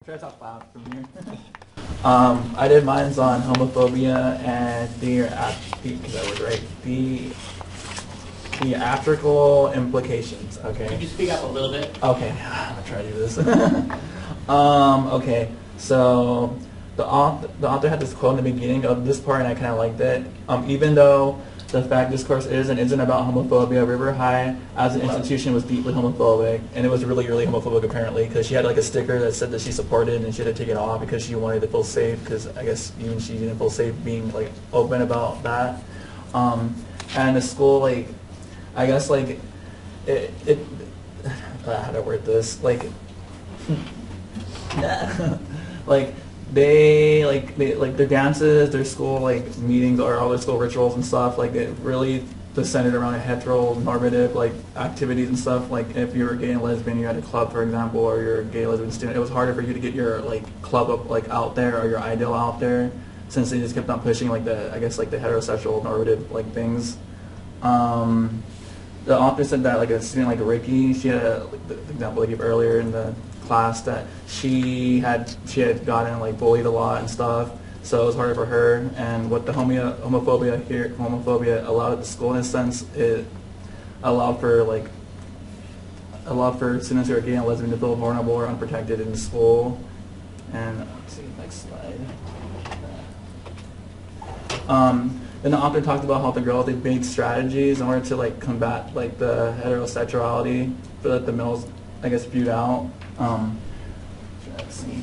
Try to talk loud from here. I did mine's on homophobia and the theatrical implications. Okay. Could you speak up a little bit? Okay, I'm gonna try to do this. Okay, so the author had this quote in the beginning of this part, and I kind of liked it. Even though the fact discourse is and isn't about homophobia, River High as an institution was deeply homophobic, and it was really, really homophobic apparently, because she had like a sticker that said that she supported, and she had to take it off because she wanted to feel safe, because I guess even she didn't feel safe being like open about that. And the school, like, I guess like it how to word this, like like they their dances, their school like meetings, or all their school rituals and stuff, like it really just centered around a heteronormative like activities and stuff. Like if you were gay and lesbian, you had a club, for example, or you're a gay lesbian student, it was harder for you to get your like club up like out there, or your ideal out there, since they just kept on pushing like the, I guess, like the heterosexual normative like things. The author said that like a student like Ricky, she had like the example I gave earlier in the class, that she had gotten like bullied a lot and stuff, so it was harder for her. And what the homophobia allowed at the school, in a sense, it allowed for students who are gay and lesbian to feel vulnerable or unprotected in school. And let's see, next slide. Then the author talked about how the girls, they made strategies in order to like combat like the heterosexuality that the males, I guess, viewed out. Let's see.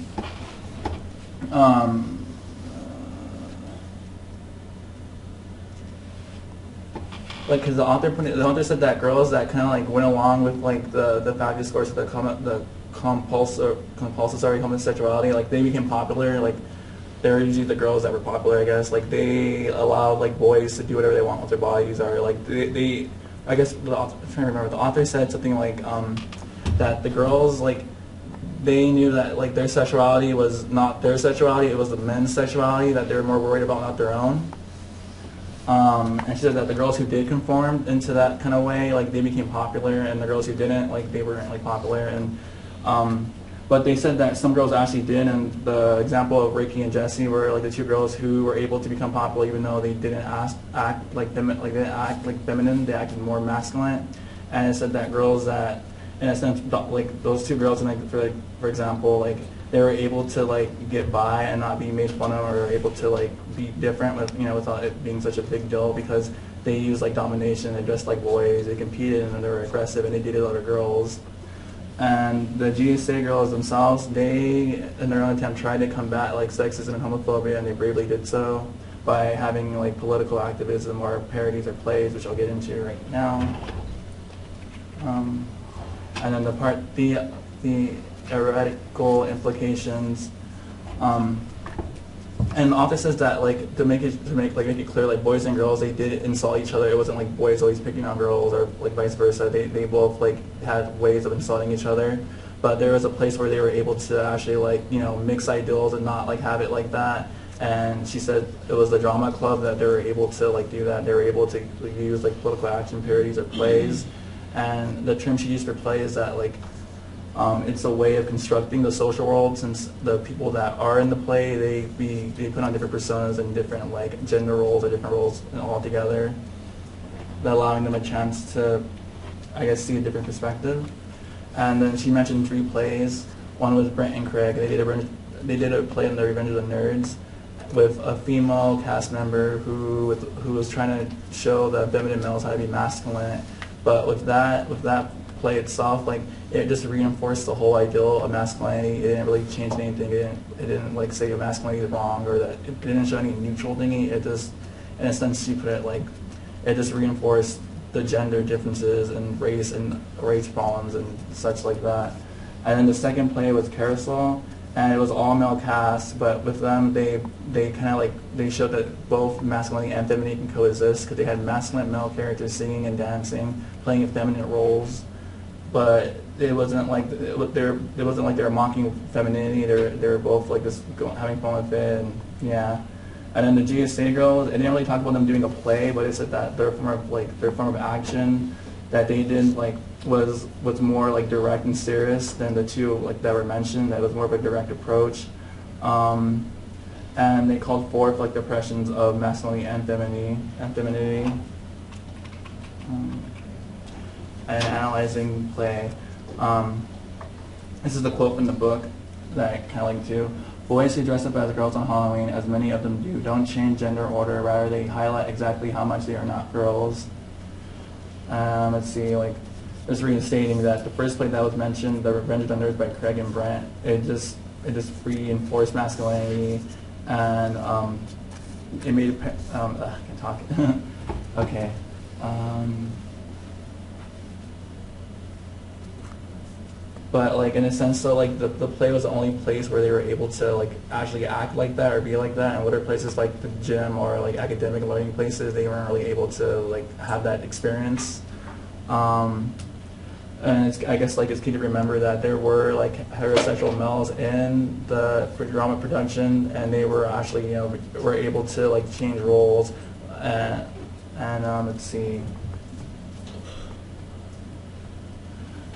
Like, because the author said that girls that kind of like went along with like the fact discourse of the compulsory homosexuality, like they became popular. Like they're usually the girls that were popular, I guess. Like they allowed like boys to do whatever they want with their bodies, or like they I guess I'm trying to remember. The author said something like that the girls, like, they knew that like their sexuality was not their sexuality, it was the men's sexuality that they were more worried about, not their own. And she said that the girls who did conform into that kind of way, like they became popular, and the girls who didn't, like they weren't like popular. And but they said that some girls actually did, and the example of Ricky and Jessie were like the two girls who were able to become popular even though they didn't act like feminine, they acted more masculine. And it said that girls that, in a sense, like those two girls, and like for example, like they were able to like get by and not be made fun of, or able to like be different with, you know, without it being such a big deal, because they used like domination, they dressed like boys, they competed, and they were aggressive, and they dated other girls. And the GSA girls themselves, they, in their own attempt, tried to combat like sexism and homophobia, and they bravely did so by having like political activism or parodies or plays, which I'll get into right now. And then the theoretical implications. And the author says that like to make it clear, like boys and girls, they did insult each other. It wasn't like boys always picking on girls, or like vice versa. They both like had ways of insulting each other, but there was a place where they were able to actually like, you know, mix ideals and not like have it like that. And she said it was the drama club that they were able to like do that. They were able to use like political action parodies or plays. And the term she used for play is that like it's a way of constructing the social world, since the people that are in the play, they put on different personas and different like gender roles or different roles all together, that allowing them a chance to, I guess, see a different perspective. And then she mentioned 3 plays. One was Brent and Craig. They did a play in the Revenge of the Nerds with a female cast member who was trying to show the feminine males how to be masculine. But with that play itself, like it just reinforced the whole ideal of masculinity. It didn't really change anything. It didn't like say masculinity is wrong, or that it didn't show any neutral thingy. It just, in a sense, she put it like it just reinforced the gender differences and race problems and such like that. And then the second play was Carousel, and it was all male cast, but with them they kind of like they showed that both masculinity and femininity can coexist, because they had masculine male characters singing and dancing, playing feminine roles. But it wasn't like they were mocking femininity. They were both like just having fun with it, and yeah. And then the GSA girls, it didn't really talk about them doing a play, but it said that their form of action that they did, like was more like direct and serious than the two like that were mentioned. That was more of a direct approach, and they called forth like the impressions of masculinity and femininity, and analyzing play. This is the quote from the book that I kind of like too. Boys who dress up as girls on Halloween, as many of them do, don't change gender order. Rather, they highlight exactly how much they are not girls. Let's see, like, just reinstating that the first play that was mentioned, The Revenge of the Nerds by Craig and Brent, it just reinforced masculinity, and it made I can't talk. Okay. But like in a sense, so like the play was the only place where they were able to like actually act like that or be like that, and other places like the gym or like academic learning places, they weren't really able to like have that experience. And I guess like it's key to remember that there were like heterosexual males in the drama production, and they were actually were able to like change roles, and let's see.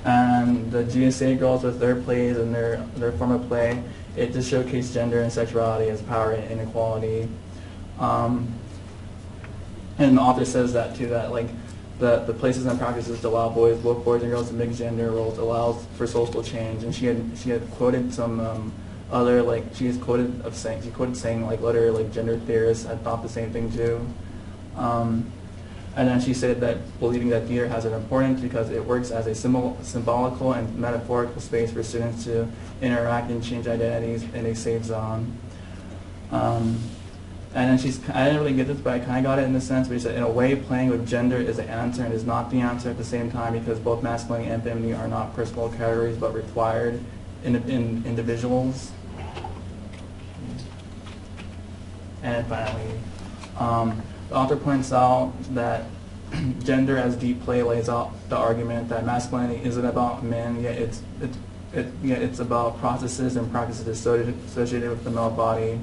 And the GSA girls with their plays and their form of play, it just showcased gender and sexuality as power and inequality. And the author says that too, that like the places and practices to allow both boys and girls to mix gender roles allows for social change. And she had quoted some other like she quoted saying like other like gender theorists had thought the same thing too. And then she said that believing that theater has an importance because it works as a symbolical and metaphorical space for students to interact and change identities in a safe zone. And then I didn't really get this, but I kind of got it in the sense where she said, in a way, playing with gender is the answer and is not the answer at the same time, because both masculinity and femininity are not personal categories but required in individuals. And finally, the author points out that gender as deep play lays out the argument that masculinity isn't about men, yet it's about processes and practices associated with the male body.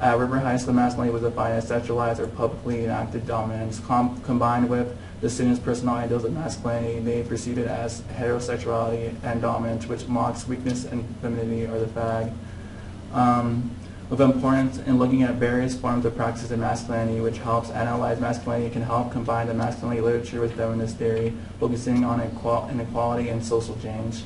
At River High School, masculinity was defined as sexualized or publicly enacted dominance. Combined with the students' personal ideals of masculinity, they perceived it as heterosexuality and dominance, which mocks weakness and femininity or the fag. Of importance in looking at various forms of practices in masculinity, which helps analyze masculinity, can help combine the masculinity literature with feminist theory, focusing on inequality and social change.